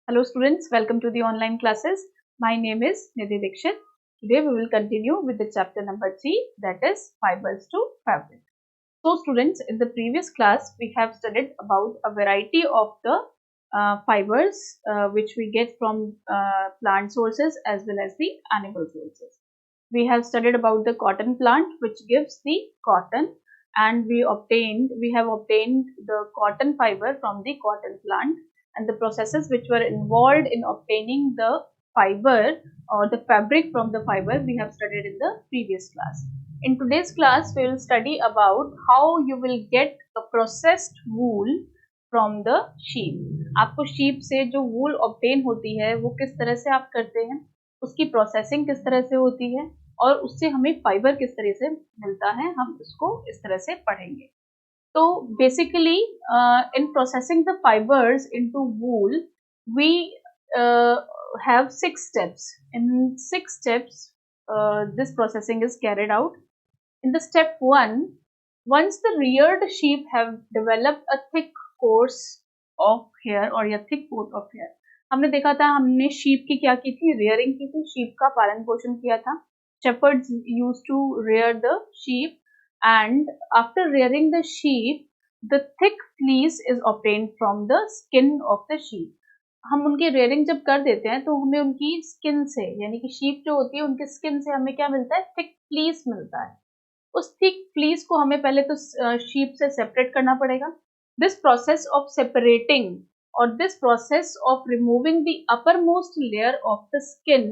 Hello students, welcome to the online classes. My name is Nidhi Dixit. Today we will continue with the chapter number 3, that is fibers to fabric. So students, in the previous class we have studied about a variety of the fibers which we get from plant sources as well as the animal sources. We have studied about the cotton plant which gives the cotton, and we have obtained the cotton fiber from the cotton plant, and the processes which were involved in obtaining the fiber or the fabric from the fiber we have studied in the previous class. In today's class we will study about how you will get a processed wool from the sheep. आपको sheep से जो wool obtain होती है वो किस तरह से आप करते हैं, उसकी प्रोसेसिंग किस तरह से होती है और उससे हमें फाइबर किस तरह से मिलता है, हम उसको इस तरह से पढ़ेंगे. तो basically in processing the fibres into wool we have 6 steps. In 6 steps this processing is carried out. In the step 1, once the reared sheep have developed a thick course of hair or a thick coat of hair, हमने देखा था हमने sheep की क्या की थी, rearing की थी, शीप का पालन पोषण किया था. Shepherds used to rear the sheep, and after rearing the sheep the thick fleece is obtained from the skin of the sheep. हम उनकी रेयरिंग जब कर देते हैं तो हमें उनकी स्किन से, यानी कि शीप जो होती है उनके स्किन से हमें क्या मिलता है, थिक फ्लीस मिलता है. उस थिक फ्लीस को हमें पहले तो शीप से सेपरेट करना पड़ेगा. दिस प्रोसेस ऑफ सेपरेटिंग और this process of removing the upper most layer of the skin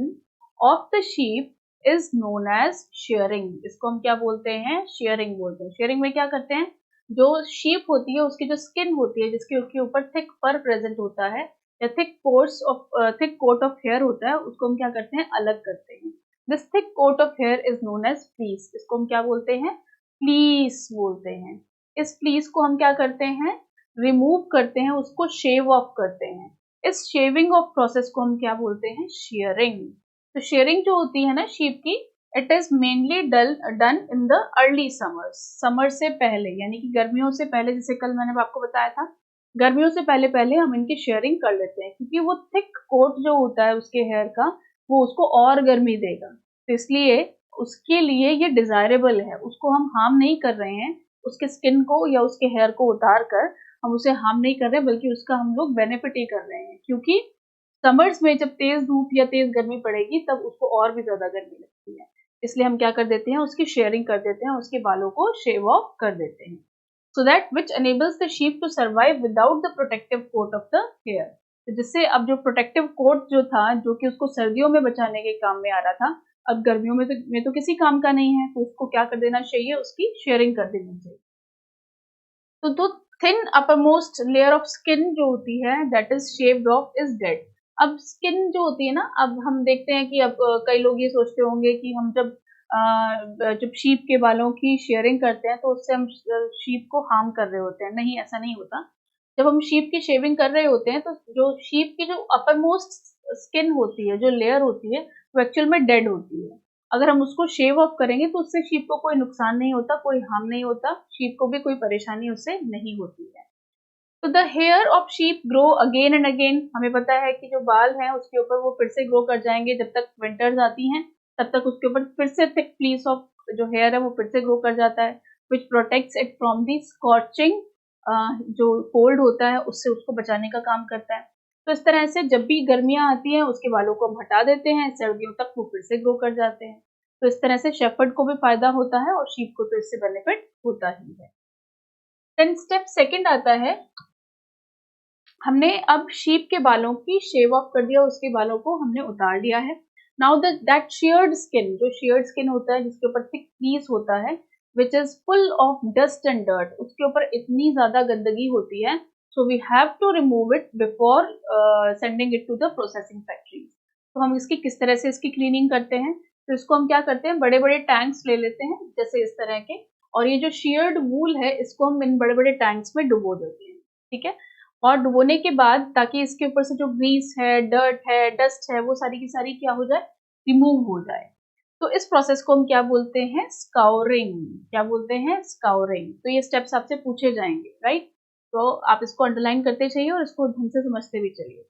of the sheep is known as shearing. इसको हम क्या बोलते हैं, शेयरिंग बोलते हैं. शेयरिंग में क्या करते हैं, जो शीप होती है उसकी जो स्किन होती है जिसके ऊपर थिक फर प्रेजेंट होता है या थिक कोट ऑफ हेयर होता है, उसको हम क्या करते हैं, अलग करते हैं. This thick coat of hair is known as fleece. इसको हम क्या बोलते हैं, फ्लीस बोलते हैं. इस फ्लीस को हम क्या करते हैं, रिमूव करते हैं, उसको शेव ऑफ करते हैं. इस शेविंग ऑफ प्रोसेस को हम क्या बोलते हैं, शेयरिंग. तो शेयरिंग जो होती है ना शीप की, it is mainly done in the early summers. Summer से पहले यानी कि गर्मियों से पहले, जैसे कल मैंने आपको बताया था, गर्मियों से पहले हम इनकी शेयरिंग कर लेते हैं क्योंकि वो थिक कोट जो होता है उसके हेयर का वो उसको और गर्मी देगा. तो इसलिए उसके लिए ये डिजायरेबल है, उसको हम हार्म नहीं कर रहे हैं, उसके स्किन को या उसके हेयर को उतार कर हम उसे हार्म नहीं कर रहे, बल्कि उसका हम लोग बेनिफिट ही कर रहे हैं. क्योंकि समर्स में जब तेज धूप या तेज गर्मी पड़ेगी तब उसको और भी ज्यादा गर्मी लगती है, इसलिए हम क्या कर देते हैं, उसकी शेयरिंग कर देते हैं, उसके बालों को शेव ऑफ कर देते हैं. So that which enables the sheep to survive without the protective coat of the hair. तो जिससे अब जो प्रोटेक्टिव कोट जो था, जो कि उसको सर्दियों में बचाने के काम में आ रहा था, अब गर्मियों में तो किसी काम का नहीं है, तो उसको क्या कर देना चाहिए, उसकी शेयरिंग कर देनी चाहिए. तो thin upper most layer of skin जो होती है that is shaved of is dead. अब स्किन जो होती है ना, अब हम देखते हैं कि अब कई लोग ये सोचते होंगे कि हम जब शीप के बालों की शेयरिंग करते हैं तो उससे हम शीप को हार्म कर रहे होते हैं. नहीं, ऐसा नहीं होता. जब हम शीप की शेविंग कर रहे होते हैं तो जो शीप की जो अपर मोस्ट स्किन होती है, जो लेयर होती है, वो एक्चुअल में डेड होती है. अगर हम उसको शेव ऑफ करेंगे तो उससे शीप को कोई नुकसान नहीं होता, कोई हार्म नहीं होता, शीप को भी कोई परेशानी उससे नहीं होती है. तो the hair of sheep grow again and again. हमें पता है कि जो बाल हैं उसके ऊपर वो फिर से ग्रो कर जाएंगे जब तक विंटर्स आती हैं, तब तक उसके ऊपर फिर से थिक फ्लीस ऑफ जो हेयर है वो फिर से ग्रो कर जाता है, which protects it from the scorching. जो कोल्ड होता है उससे उसको बचाने का काम करता है. तो इस तरह से जब भी गर्मियां आती हैं उसके बालों को हम हटा देते हैं, सर्दियों तक वो फिर से ग्रो कर जाते हैं. तो इस तरह से शेफर्ड को भी फायदा होता है और शीप को तो इससे बेनिफिट होता ही है. देन स्टेप सेकंड आता है, हमने अब शीप के बालों की शेव ऑफ कर दिया, उसके बालों को हमने उतार लिया है. नाउ दैट शेयर्ड स्किन, जो शेयर्ड स्किन होता है जिसके ऊपर थिक फ्लीस होता है, which is full of dust and dirt, उसके ऊपर इतनी ज्यादा गंदगी होती है, so we have to remove it before sending it to the processing factory. तो हम इसकी किस तरह से इसकी क्लीनिंग करते हैं, तो इसको हम क्या करते हैं, बड़े बड़े टैंक्स ले लेते हैं जैसे इस तरह के, और ये जो शेयर्ड वूल है इसको हम इन बड़े बड़े टैंक्स में डुबो देते हैं. ठीक है, और डुबोने के बाद ताकि इसके ऊपर से जो ग्रीस है, डर्ट है, डस्ट है, वो सारी की सारी क्या हो जाए, रिमूव हो जाए. तो इस प्रोसेस को हम क्या बोलते हैं, स्काउरिंग. क्या बोलते हैं, स्काउरिंग. तो ये स्टेप्स आपसे पूछे जाएंगे, राइट. तो आप इसको अंडरलाइन करते चाहिए और इसको ढंग से समझते भी चलिए.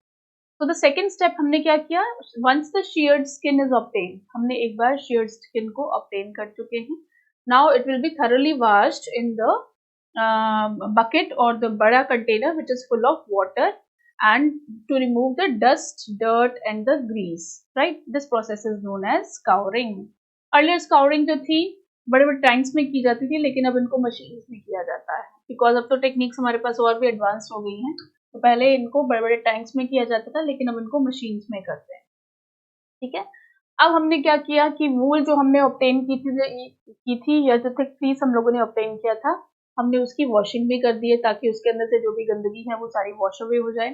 तो द सेकेंड स्टेप हमने क्या किया, once the sheared skin is obtained, हमने एक बार sheared skin को obtain कर चुके हैं. Now it will be thoroughly washed in the bucket or the बड़ा container which is full of water and to remove the dust, dirt and the grease, right? This process is known as scouring. Earlier scouring जो थी बड़े बड़े tanks में की जाती थी, लेकिन अब इनको मशीन्स में किया जाता है, बिकॉज अब तो टेक्निक्स हमारे पास और भी एडवांस हो गई हैं. तो पहले इनको बड़े बड़े टैंक्स में किया जाता था, लेकिन अब इनको मशीन्स में करते हैं. ठीक है. अब हमने क्या किया कि वूल जो हमने ऑब्टेन की थी या जो थिक फ्लीस हम लोगों ने ऑब्टेन किया था, हमने उसकी वॉशिंग भी कर दी है ताकि उसके अंदर से जो भी गंदगी है वो सारी वॉश अवे हो जाए.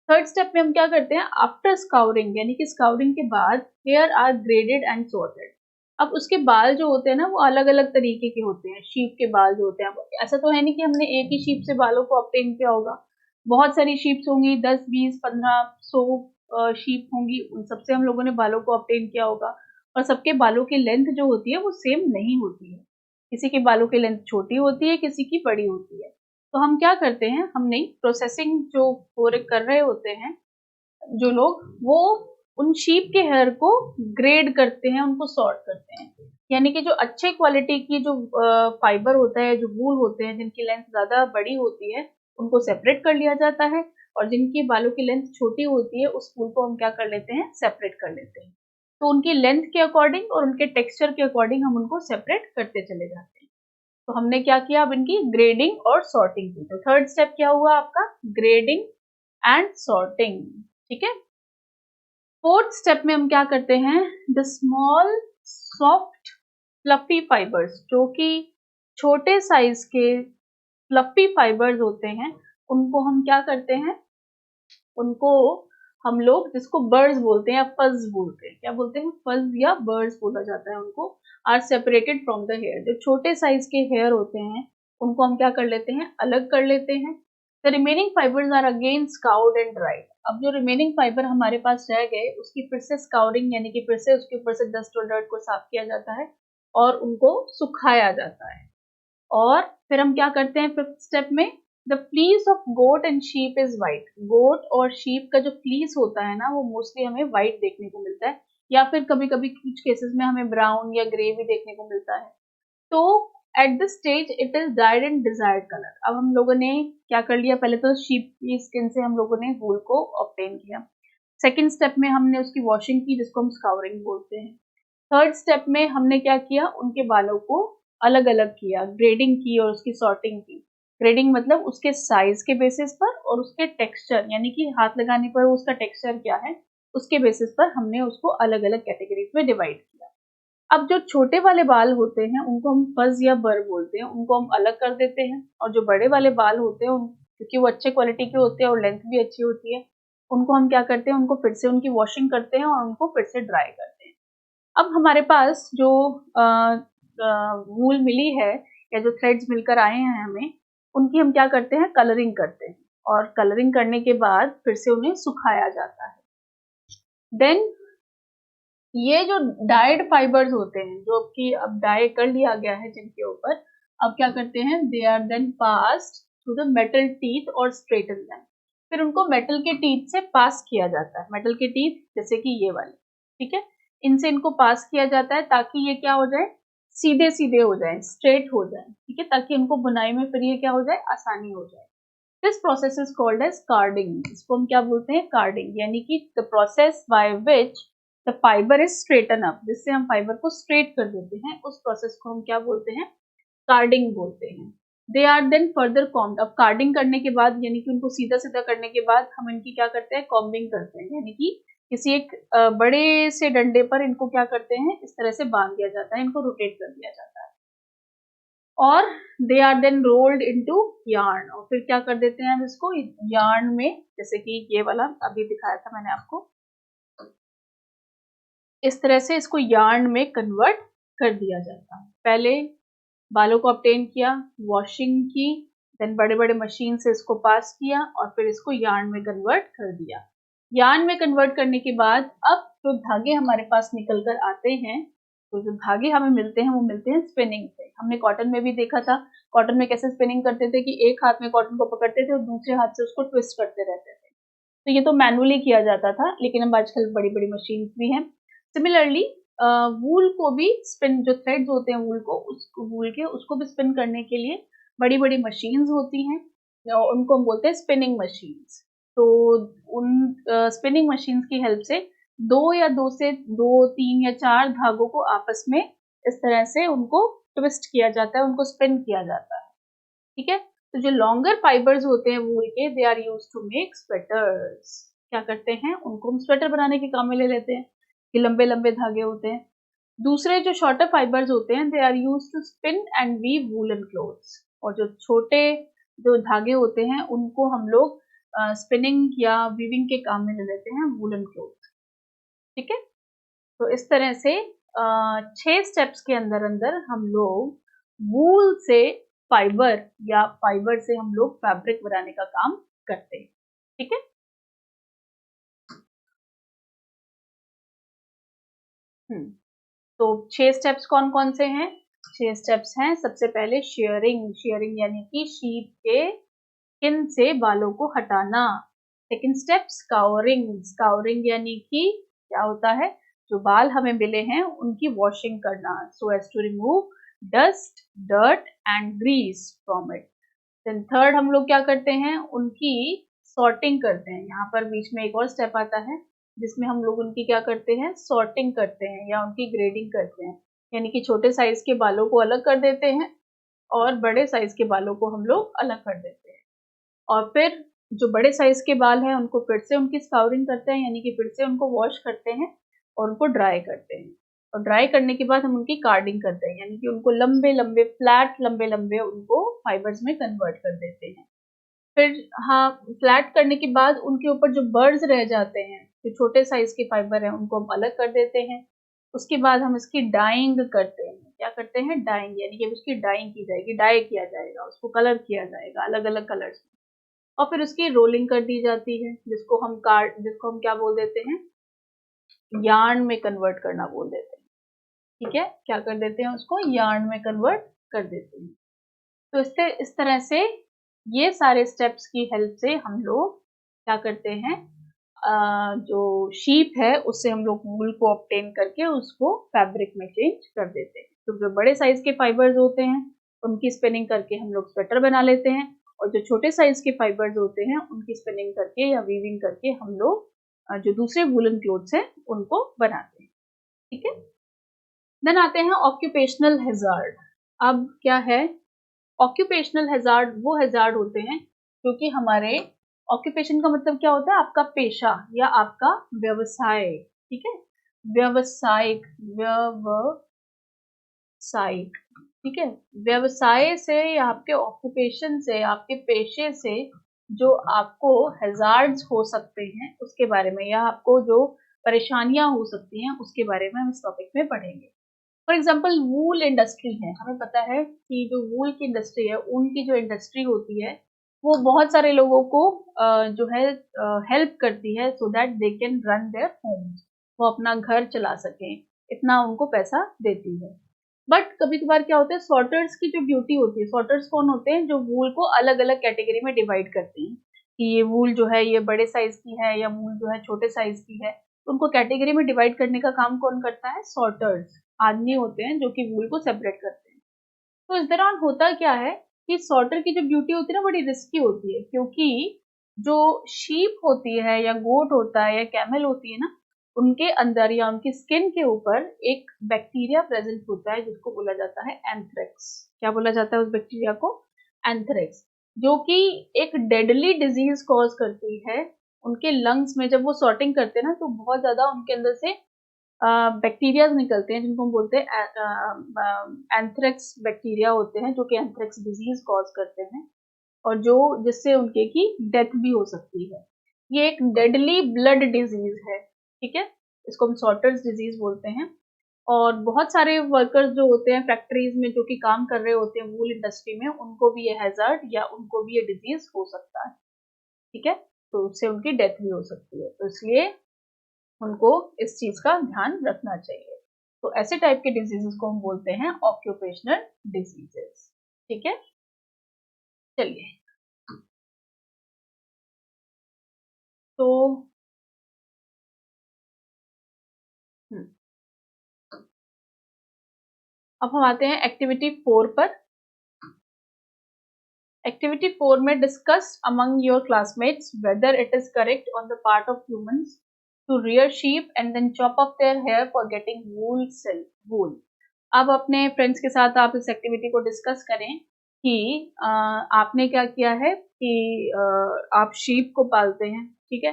थर्ड स्टेप में हम क्या करते हैं, आफ्टर स्काउरिंग यानी कि स्काउरिंग के बाद hair are graded and sorted. अब उसके बाल जो होते हैं ना वो अलग अलग तरीके के होते हैं. शीप के बाल जो होते हैं, ऐसा तो है नहीं कि हमने एक ही शीप से बालों को ऑब्टेन किया होगा, बहुत सारी शीप्स होंगी, 10, 20, 15, 100 शीप होंगी, उन सबसे हम लोगों ने बालों को ऑब्टेन किया होगा. और सबके बालों की लेंथ जो होती है वो सेम नहीं होती है. किसी के बालों की लेंथ छोटी होती है, किसी की बड़ी होती है. तो हम क्या करते हैं, हमने प्रोसेसिंग जो कर रहे होते हैं जो लोग, वो उन शीप के हेयर को ग्रेड करते हैं, उनको सॉर्ट करते हैं. यानी कि जो अच्छे क्वालिटी की जो फाइबर होता है, जो वूल होते हैं जिनकी लेंथ ज्यादा बड़ी होती है, उनको सेपरेट कर लिया जाता है. और जिनकी बालों की लेंथ छोटी होती है उस वूल को हम क्या कर लेते हैं, सेपरेट कर लेते हैं. तो उनकी लेंथ के अकॉर्डिंग और उनके टेक्सचर के अकॉर्डिंग हम उनको सेपरेट करते चले जाते हैं. तो हमने क्या किया, अब इनकी ग्रेडिंग और सॉर्टिंग की. तो थर्ड स्टेप क्या हुआ आपका, ग्रेडिंग एंड सॉर्टिंग. ठीक है. फोर्थ स्टेप में हम क्या करते हैं, the small soft fluffy fibres, जो कि छोटे साइज के फ्लफी फाइबर्स होते हैं, उनको हम क्या करते हैं, उनको हम लोग जिसको बर्ड्स बोलते हैं या फज बोलते हैं, क्या बोलते हैं, फज या बर्ड्स बोला जाता है उनको, are separated from the hair. जो छोटे साइज के हेयर होते हैं उनको हम क्या कर लेते हैं, अलग कर लेते हैं. The remaining fibres are again scoured and dried. अब जो रिमेनिंग फाइबर हमारे पास रह गए उसकी फिर से स्काउरिंग यानी कि फिर से उसके ऊपर से डस्ट और डर्ट को साफ किया जाता है और उनको सुखाया जाता है. और फिर हम क्या करते हैं फिफ्थ स्टेप में, the fleece of goat and sheep is white. Goat और शीप का जो फ्लीस होता है ना वो मोस्टली हमें व्हाइट देखने को मिलता है, या फिर कभी कभी कुछ केसेस में हमें ब्राउन या ग्रे भी देखने को मिलता है. तो at this stage it is died in desired colour. अब हम लोगों ने क्या कर लिया, पहले तो शीप की स्किन से हम लोगों ने वूल को ऑब्टेन किया. सेकेंड स्टेप में हमने उसकी वॉशिंग की जिसको हम स्काउरिंग बोलते हैं. थर्ड स्टेप में हमने क्या किया, उनके बालों को अलग अलग किया, ग्रेडिंग की और उसकी सॉर्टिंग की. ग्रेडिंग मतलब उसके साइज के बेसिस पर और उसके टेक्सचर यानी कि हाथ लगाने पर उसका टेक्सचर क्या है उसके बेसिस पर हमने उसको अलग अलग कैटेगरीज में डिवाइड किया. अब जो छोटे वाले बाल होते हैं उनको हम फज या बर बोलते हैं, उनको हम अलग कर देते हैं. और जो बड़े वाले बाल होते हैं क्योंकि वो अच्छे क्वालिटी के होते हैं और लेंथ भी अच्छी होती है, उनको हम क्या करते हैं, उनको फिर से उनकी वॉशिंग करते हैं और उनको फिर से ड्राई करते हैं. अब हमारे पास जो वूल मिली है या जो थ्रेड्स मिलकर आए हैं हमें, उनकी हम क्या करते हैं, कलरिंग करते हैं. और कलरिंग करने के बाद फिर से उन्हें सुखाया जाता है. देन ये जो डाइड फाइबर्स होते हैं जो कि अब डाई कर लिया गया है जिनके ऊपर, अब क्या करते हैं, they are then passed through the metal teeth और स्ट्रेटन देम. फिर उनको मेटल के टीथ से पास किया जाता है. मेटल के टीथ जैसे कि ये वाले, ठीक है, इनसे इनको पास किया जाता है ताकि ये क्या हो जाए, सीधे सीधे हो जाए, स्ट्रेट हो जाए. ठीक है, ताकि उनको बुनाई में फिर ये क्या हो जाए, आसानी हो जाए. This process is called as carding. इसको हम क्या बोलते हैं, कार्डिंग. यानी कि the process by which the fibre is straighten up, जिससे हम फाइबर को स्ट्रेट कर देते हैं, उस प्रोसेस को हम क्या बोलते हैं, कार्डिंग बोलते हैं. They are then further combed. अब कार्डिंग करने के बाद यानी कि उनको सीधा सीधा करने के बाद हम इनकी क्या करते हैं, कॉम्बिंग करते हैं. यानी कि किसी एक बड़े से डंडे पर इनको क्या करते हैं, इस तरह से बांध दिया जाता है, इनको रोटेट कर दिया जाता है. और they are then rolled into yarn. और फिर क्या कर देते हैं हम इसको यार्न में, जैसे कि ये वाला अभी दिखाया था मैंने आपको, इस तरह से इसको यार्न में कन्वर्ट कर दिया जाता है. पहले बालों को ऑब्टेन किया, वॉशिंग की, देन बड़े बड़े मशीन से इसको पास किया और फिर इसको यार्न में कन्वर्ट कर दिया. यार्न में कन्वर्ट करने के बाद अब जो धागे हमारे पास निकल कर आते हैं, तो जो धागे हमें मिलते हैं वो मिलते हैं स्पिनिंग से. हमने कॉटन में भी देखा था, कॉटन में कैसे स्पिनिंग करते थे कि एक हाथ में कॉटन को पकड़ते थे और दूसरे हाथ से उसको ट्विस्ट करते रहते थे. तो ये तो मैनुअली किया जाता था, लेकिन अब आजकल बड़ी बड़ी मशीन भी हैं। सिमिलरली वूल को भी स्पिन, जो थ्रेड्स होते हैं वूल के उसको भी स्पिन करने के लिए बड़ी बड़ी मशीन्स होती हैं, उनको हम बोलते हैं स्पिनिंग मशीन्स। तो उन स्पिनिंग मशीन्स की हेल्प से दो, तीन या चार धागों को आपस में इस तरह से उनको ट्विस्ट किया जाता है, उनको स्पिन किया जाता है। ठीक है, तो जो लॉन्गर फाइबर्स होते हैं वूल के, they are use to make sweaters. क्या करते हैं, उनको हम स्वेटर बनाने के काम में ले लेते हैं, ये लंबे लंबे धागे होते हैं। दूसरे जो शॉर्टर फाइबर्स होते हैं, they are use to spin and weave woollen clothes. और जो छोटे जो धागे होते हैं उनको हम लोग स्पिनिंग या वीविंग के काम में ले लेते हैं, वूलन क्लोथ। ठीक है, तो इस तरह से 6 स्टेप्स के अंदर अंदर हम लोग वूल से फाइबर या फाइबर से हम लोग फैब्रिक बनाने का काम करते हैं। ठीक है, तो 6 स्टेप्स कौन कौन से हैं? 6 स्टेप्स हैं। सबसे पहले शेयरिंग, शेयरिंग यानी कि शीप के स्किन से बालों को हटाना। सेकंड स्टेप स्काउरिंग, स्काउरिंग यानी कि क्या होता है, जो बाल हमें मिले हैं उनकी वॉशिंग करना, so as to remove dust, dirt and grease from it. Then third हम लोग क्या करते हैं, उनकी सॉर्टिंग करते हैं। यहाँ पर बीच में एक और स्टेप आता है जिसमें हम लोग उनकी क्या करते हैं, सॉर्टिंग करते हैं या उनकी ग्रेडिंग करते हैं। यानी कि छोटे साइज के बालों को अलग कर देते हैं और बड़े साइज के बालों को हम लोग अलग कर देते हैं। और फिर जो बड़े साइज के बाल हैं उनको फिर से उनकी स्काउरिंग करते हैं, यानी कि फिर से उनको वॉश करते हैं और उनको ड्राई करते हैं। और ड्राई करने के बाद हम उनकी कार्डिंग करते हैं, यानी कि उनको लंबे लंबे फ्लैट लंबे लंबे उनको फाइबर्स में कन्वर्ट कर देते हैं। फिर हाँ, फ्लैट करने के बाद उनके ऊपर जो बर्ड्स रह जाते हैं, जो छोटे साइज के फाइबर हैं, उनको हम अलग कर देते हैं। उसके बाद हम इसकी डाइंग करते हैं। क्या करते हैं, डाइंग, यानी कि उसकी डाइंग की जाएगी, डाई किया जाएगा, उसको कलर किया जाएगा अलग अलग कलर्स में। और फिर उसकी रोलिंग कर दी जाती है, जिसको हम क्या बोल देते हैं, यार्न में कन्वर्ट करना बोल देते हैं। ठीक है, क्या कर देते हैं, उसको यार्न में कन्वर्ट कर देते हैं। तो इस तरह से ये सारे स्टेप्स की हेल्प से हम लोग क्या करते हैं, जो शीप है उससे हम लोग वूल को ऑब्टेन करके उसको फैब्रिक में चेंज कर देते हैं। तो जो बड़े साइज के फाइबर्स होते हैं उनकी स्पिनिंग करके हम लोग स्वेटर बना लेते हैं, और जो छोटे साइज के फाइबर्स होते हैं उनकी स्पिनिंग करके या वीविंग करके हम लोग जो दूसरे वूलन क्लोथ्स हैं उनको बनाते हैं। ठीक है, देन आते हैं ऑक्यूपेशनल हैजार्ड। अब क्या है, ऑक्यूपेशनल हैजार्ड वो हैजार्ड होते हैं क्योंकि हमारे ऑक्यूपेशन का मतलब क्या होता है, आपका पेशा या आपका व्यवसाय। ठीक है, व्यवसायिक, व्यावसायिक। ठीक है, व्यवसाय से या आपके ऑक्यूपेशन से, आपके पेशे से जो आपको हैजार्ड्स हो सकते हैं उसके बारे में, या आपको जो परेशानियां हो सकती हैं उसके बारे में हम इस टॉपिक में पढ़ेंगे। फॉर एग्जाम्पल वूल इंडस्ट्री है, हमें पता है कि जो वूल की इंडस्ट्री है, ऊन की जो इंडस्ट्री होती है वो बहुत सारे लोगों को जो है हेल्प करती है, so that they can run their homes, वो अपना घर चला सकें, इतना उनको पैसा देती है। बट कभी कभार क्या होता है, सॉर्टर्स की जो ड्यूटी होती है, सॉर्टर्स कौन होते हैं, जो वूल को अलग अलग कैटेगरी में डिवाइड करते हैं कि ये वूल जो है ये बड़े साइज की है या वूल जो है छोटे साइज की है। उनको कैटेगरी में डिवाइड करने का काम कौन करता है, सॉर्टर्स आदमी होते हैं जो कि वूल को सेपरेट करते हैं। तो इस दौरान होता क्या है कि सॉर्टर की जो ड्यूटी होती है ना, बड़ी रिस्की होती है, क्योंकि जो शीप होती है या गोट होता है या कैमल होती है ना, उनके अंदर या उनकी स्किन के ऊपर एक बैक्टीरिया प्रेजेंट होता है जिसको बोला जाता है एंथ्रेक्स। क्या बोला जाता है उस बैक्टीरिया को, एंथ्रेक्स, जो कि एक डेडली डिजीज कॉज करती है। उनके लंग्स में जब वो सॉर्टिंग करते हैं ना, तो बहुत ज्यादा उनके अंदर से बैक्टीरिया निकलते हैं जिनको हम बोलते हैं एंथ्रेक्स बैक्टीरिया होते हैं, जो कि एंथ्रेक्स डिजीज कॉज करते हैं और जो जिससे उनके की डेथ भी हो सकती है। ये एक डेडली ब्लड डिजीज है। ठीक है, इसको हम सॉर्टर्स डिजीज बोलते हैं। और बहुत सारे वर्कर्स जो होते हैं फैक्ट्रीज में जो कि काम कर रहे होते हैं वूल इंडस्ट्री में, उनको भी ये हैजार्ड या उनको भी ये डिजीज हो सकता है। ठीक है, तो उससे उनकी डेथ भी हो सकती है, तो इसलिए उनको इस चीज का ध्यान रखना चाहिए। तो ऐसे टाइप के डिजीजेस को हम बोलते हैं ऑक्यूपेशनल डिजीजेस। ठीक है, चलिए तो अब हम आते हैं एक्टिविटी 4 पर। एक्टिविटी 4 में discuss among your classmates whether it is correct on the part of humans to rear sheep and then chop off their hair for getting wool silk wool. अब अपने फ्रेंड्स के साथ आप इस एक्टिविटी को discuss करें कि आपने क्या किया है कि आप शीप को पालते हैं, ठीक है,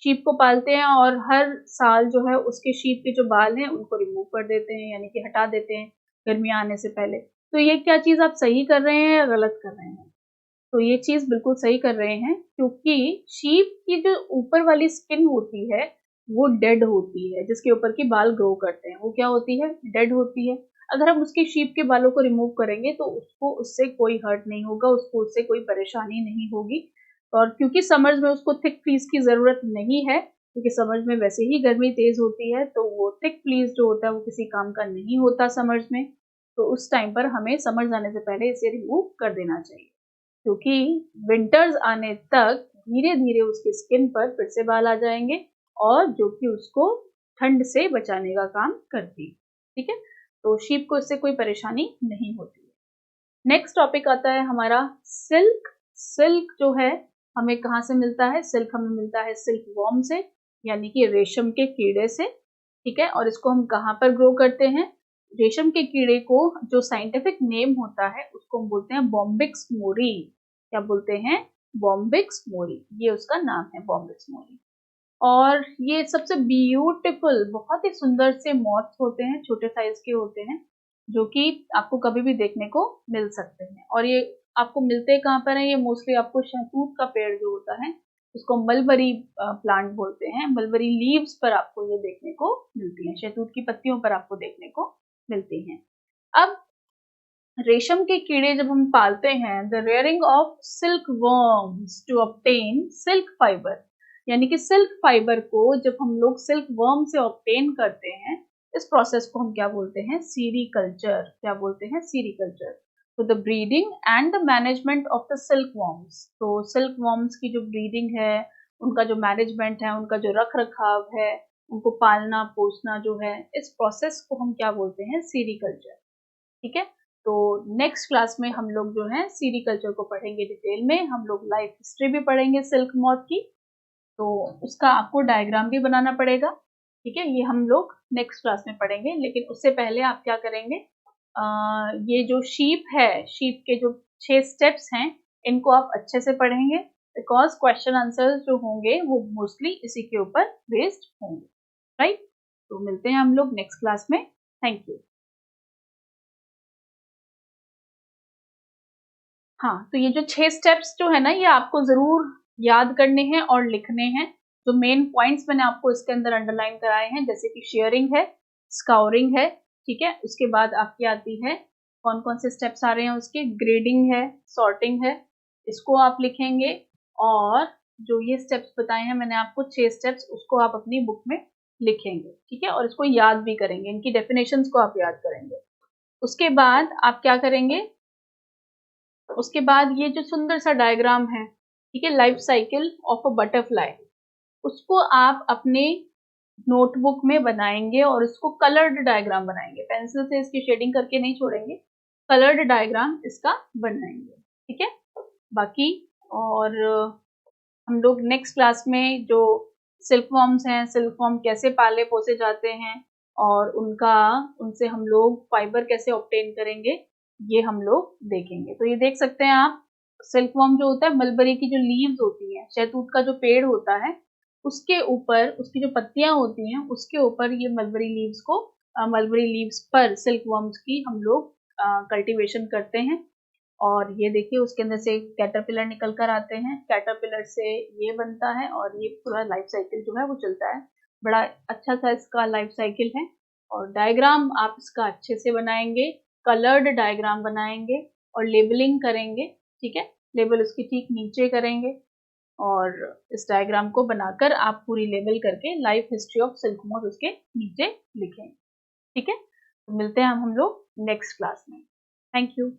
शीप को पालते हैं और हर साल जो है उसके शीप के जो बाल हैं उनको रिमूव कर देते हैं, यानी कि हटा देते हैं गर्मियाँ आने से पहले। तो ये क्या चीज़ आप सही कर रहे हैं या गलत कर रहे हैं? तो ये चीज़ बिल्कुल सही कर रहे हैं, क्योंकि शीप की जो ऊपर वाली स्किन होती है वो डेड होती है, जिसके ऊपर की बाल ग्रो करते हैं, वो क्या होती है, डेड होती है। अगर हम उसके शीप के बालों को रिमूव करेंगे तो उसको उससे कोई हर्ट नहीं होगा, उसको उससे कोई परेशानी नहीं होगी। और क्योंकि समर्स में उसको थिक फ्लीस की ज़रूरत नहीं है, क्योंकि समर्स में वैसे ही गर्मी तेज़ होती है, तो वो थिक फ्लीस जो होता है वो किसी काम का नहीं होता समर्स में। तो उस टाइम पर हमें समर्स आने से पहले इसे रिमूव कर देना चाहिए, क्योंकि विंटर्स आने तक धीरे धीरे उसकी स्किन पर फिर से बाल आ जाएंगे, और जो कि उसको ठंड से बचाने का काम करती है, ठीक है। तो शीप को इससे कोई परेशानी नहीं होती है। नेक्स्ट टॉपिक आता है हमारा सिल्क। सिल्क जो है हमें कहाँ से मिलता है? सिल्क हमें मिलता है सिल्क वॉर्म से, यानी कि रेशम के कीड़े से, ठीक है। और इसको हम कहाँ पर ग्रो करते हैं? रेशम के कीड़े को जो साइंटिफिक नेम होता है उसको हम बोलते हैं बॉम्बिक्स मोरी। क्या बोलते हैं? बॉम्बिक्स मोरी, ये उसका नाम है, बॉम्बिक्स मोरी। और ये सबसे ब्यूटीफुल, बहुत ही सुंदर से मॉथ्स होते हैं, छोटे साइज के होते हैं, जो कि आपको कभी भी देखने को मिल सकते हैं। और ये आपको मिलते कहाँ पर है? ये मोस्टली आपको शहतूत का पेड़ जो होता है उसको मलबरी प्लांट बोलते हैं, मलबरी लीव्स पर आपको ये देखने को मिलती हैं, शहतूत की पत्तियों पर आपको देखने को मिलती हैं। अब रेशम के कीड़े जब हम पालते हैं, the rearing of silk worms to obtain silk fibre, यानी कि सिल्क फाइबर को जब हम लोग सिल्क वर्म से ऑब्टेन करते हैं, इस प्रोसेस को हम क्या बोलते हैं? सीरीकल्चर। क्या बोलते हैं? सीरीकल्चर। तो the breeding and the management of the silk worms, तो सिल्क वर्म्स की जो ब्रीडिंग है, उनका जो मैनेजमेंट है, उनका जो रख रखाव है, उनको पालना पोसना जो है, इस प्रोसेस को हम क्या बोलते हैं? सीरीकल्चर, ठीक है। तो नेक्स्ट क्लास में हम लोग जो है सीरीकल्चर को पढ़ेंगे डिटेल में, हम लोग लाइफ हिस्ट्री भी पढ़ेंगे सिल्क मॉथ की, तो उसका आपको डायग्राम भी बनाना पड़ेगा, ठीक है। ये हम लोग नेक्स्ट क्लास में पढ़ेंगे, लेकिन उससे पहले आप क्या करेंगे, ये जो शीप है, शीप के जो 6 स्टेप्स हैं, इनको आप अच्छे से पढ़ेंगे, बिकॉज क्वेश्चन आंसर जो होंगे वो मोस्टली इसी के ऊपर बेस्ड होंगे, राइट। तो मिलते हैं हम लोग नेक्स्ट क्लास में। Thank you. हाँ, तो ये जो 6 स्टेप्स जो है ना, ये आपको ज़रूर याद करने हैं और लिखने हैं। जो मेन पॉइंट्स मैंने आपको इसके अंदर अंडरलाइन कराए हैं, जैसे कि शेयरिंग है, स्काउरिंग है, ठीक है। उसके बाद आपकी आती है, कौन-कौन से स्टेप्स आ रहे हैं उसके, ग्रेडिंग है, सॉर्टिंग है, इसको आप लिखेंगे। और जो ये स्टेप्स बताए हैं मैंने आपको 6 स्टेप्स, उसको आप अपनी बुक में लिखेंगे, ठीक है। और इसको याद भी करेंगे, इनकी डेफिनेशंस को आप याद करेंगे। उसके बाद आप क्या करेंगे? उसके बाद ये जो सुंदर सा डायग्राम है, ठीक है, life cycle of a butterfly, उसको आप अपने नोटबुक में बनाएंगे और इसको कलर्ड डायग्राम बनाएंगे, पेंसिल से इसकी शेडिंग करके नहीं छोड़ेंगे, कलर्ड डायग्राम इसका बनाएंगे, ठीक है। बाकी और हम लोग नेक्स्ट क्लास में जो सिल्क वॉर्म्स हैं, सिल्क वॉर्म कैसे पाले पोसे जाते हैं और उनसे हम लोग फाइबर कैसे ऑब्टेन करेंगे, ये हम लोग देखेंगे। तो ये देख सकते हैं आप, सिल्क वॉर्म जो होता है, मलबरी की जो लीव्स होती हैं, शहतूत का जो पेड़ होता है, उसके ऊपर उसकी जो पत्तियां होती हैं उसके ऊपर ये मलबरी लीव्स को मलबरी लीव्स पर सिल्क वॉर्म्स की हम लोग कल्टीवेशन करते हैं। और ये देखिए उसके अंदर से कैटरपिलर निकल कर आते हैं, कैटरपिलर से ये बनता है और ये पूरा लाइफ साइकिल जो है वो चलता है। बड़ा अच्छा सा इसका लाइफ साइकिल है। और डायग्राम आप इसका अच्छे से बनाएंगे, कलर्ड डायग्राम बनाएंगे और लेबलिंग करेंगे, ठीक है, लेबल उसकी ठीक नीचे करेंगे। और इस डायग्राम को बनाकर आप पूरी लेबल करके life history of silk moth उसके नीचे लिखेंगे, ठीक है। तो मिलते हैं हम लोग नेक्स्ट क्लास में। Thank you.